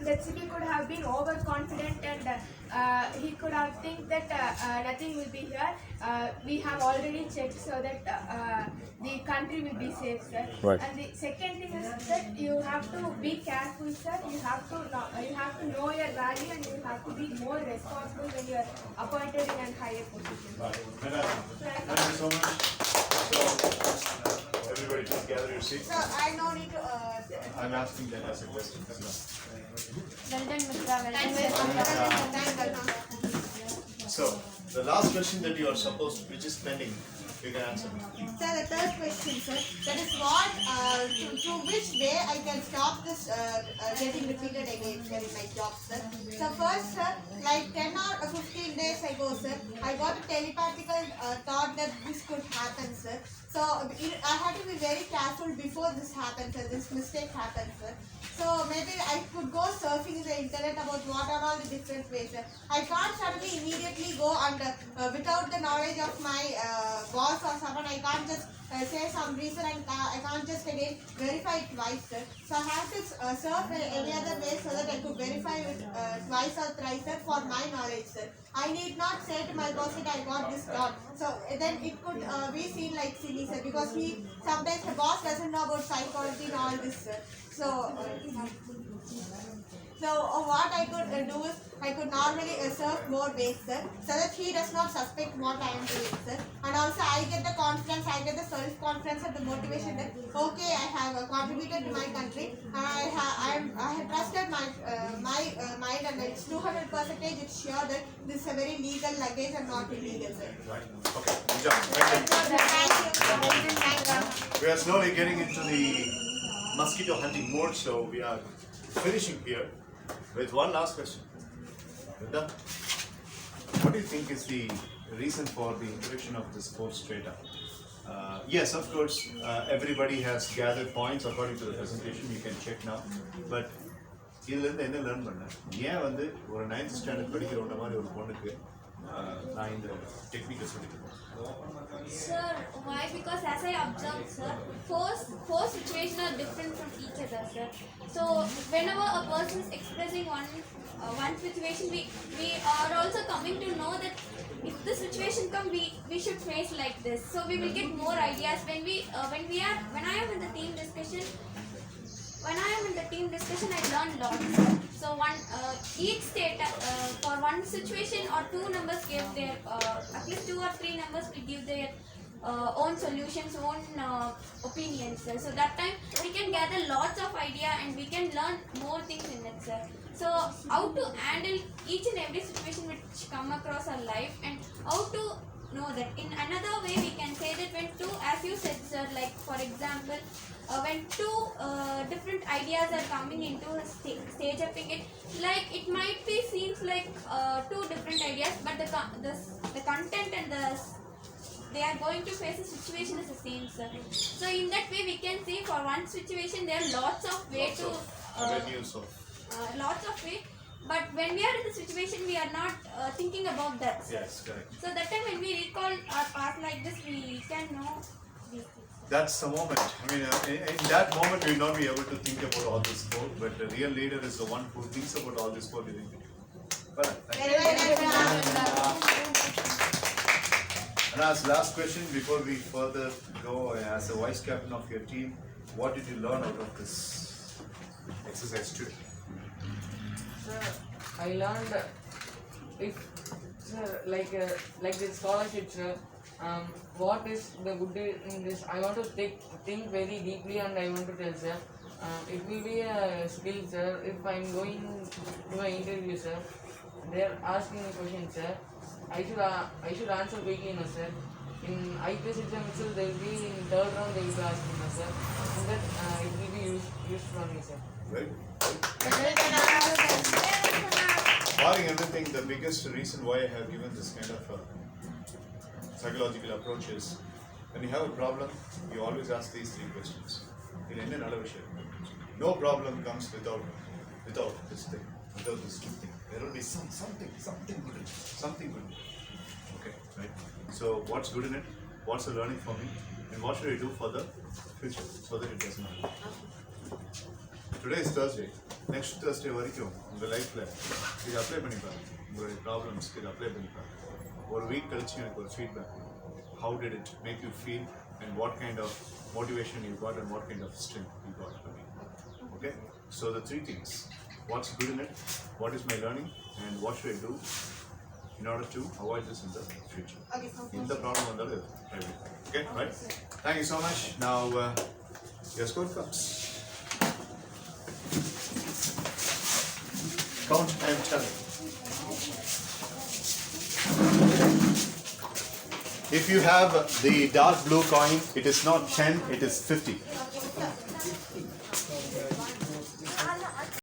Setsuki could have been overconfident and he could have think that nothing will be here. We have already checked so that the country will be safe, sir. Right. And the second thing is that you have to be careful, sir. You have to know your value and you have to be more responsible when you are appointed in a higher position. Thank you so much. So, everybody please gather your seats. So I no need to. I'm asking that as a question. Well done, Mitra. Well done. So, the last question that you are supposed, which is pending, you can answer. Sir, the third question, sir. That is what, through which way I can stop this getting repeated again, sir, in my job, sir. So first, sir, like 10 or 15 days ago, sir, I got a telepathical thought that this could happen, sir. So I had to be very careful before this happens, sir, this mistake happens, sir. So maybe I could go surfing in the internet about what are all the different ways, sir. I can't suddenly immediately go and without the knowledge of my boss or someone, I can't just say some reason and I can't just again verify it twice, sir. So I have to surf any other way so that I could verify it twice or thrice, sir, for my knowledge, sir. I need not say to my boss that I got this done. So then it could be seen like silly, sir, because sometimes the boss doesn't know about psychology and all this, sir. So what I could do is I could normally surf more ways, sir, so that he does not suspect what I am doing, sir. And also I get the confidence, I get the self-confidence and the motivation that okay, I have contributed to my country and I have trusted my mind and it's 200% it's sure that this is a very legal luggage and not illegal, sir. Right. Okay. Good job. Thank you. We are slowly getting into the mosquito hunting mode, so we are finishing here with one last question. Vrinda, what do you think is the reason for the introduction of this fourth strata? Yes, of course, everybody has gathered points according to the presentation. You can check now. But இதுல இருந்து என்ன learn பண்ண ஏன் வந்து ஒரு 9th standard படிக்கிறவங்க மாதிரி ஒரு பொண்ணுக்கு நான் இந்த டெக்னிக்கை சொல்லிக்கிறேன். Sir, why? Because as I observed, sir, four situations are different from each other, sir. So whenever a person is expressing one situation, we are also coming to know that if the situation comes, we should face like this. So we will get more ideas when I am in the team discussion. When I am in the team discussion, I learn lots. So each state for one situation or two numbers give their at least 2 or 3 numbers will give their own solutions, own opinions, sir. So that time we can gather lots of idea and we can learn more things in it, sir. So how to handle each and every situation which come across our life and how to know that. In another way we can say that when two, as you said, sir, like for example when two different ideas are coming into a stage of it, like it might be seems like two different ideas, but the content and they are going to face a situation is the same, sir. So in that way we can see for one situation there are lots of way to lots of way. But when we are in the situation, we are not thinking about that. Yes, correct. So that time when we recall our past like this, we can know these things. That's the moment. I mean, in that moment, we will not be able to think about all this code, but the real leader is the one who thinks about all this code within the team. And as last question, before we further go, as a vice captain of your team, what did you learn out of this exercise too? Sir, I learned if sir, like this scholarship, sir, what is the good in this? I want to think very deeply and I want to tell, sir. It will be a skill, sir. If I am going to an interview, sir, they are asking me questions, sir. I should answer quickly, no, sir. In IPS exam itself, they will be in third round. They will be asking me, sir. And that it will be used for me, sir. Right. Barring everything, the biggest reason why I have given this kind of psychological approach is when you have a problem, you always ask these 3 questions. No problem comes without this thing, without this good thing. There will be something good in it. Something good. Okay, right? So what's good in it? What's the learning for me? And what should I do for the future so that it doesn't happen? Today is Thursday. Next Thursday வரைக்கும் உங்கள் லைஃப்பில் இது apply பண்ணி பாருங்க, உங்களுடைய ப்ராப்ளம்ஸ்க்கு இது apply பண்ணி பாருங்க. ஒரு வீக் கழிச்சு எனக்கு ஒரு feedback. How did it make you feel and what kind of motivation you got and what kind of strength you got from it. Okay? So the three things. What's good in it? What is my learning? And what should I do in order to avoid this in the future? Okay, so In the problem on the list. Okay, right? Thank you so much. Now your score comes. Count and tell. If you have the dark blue coin, it is not 10, it is 50.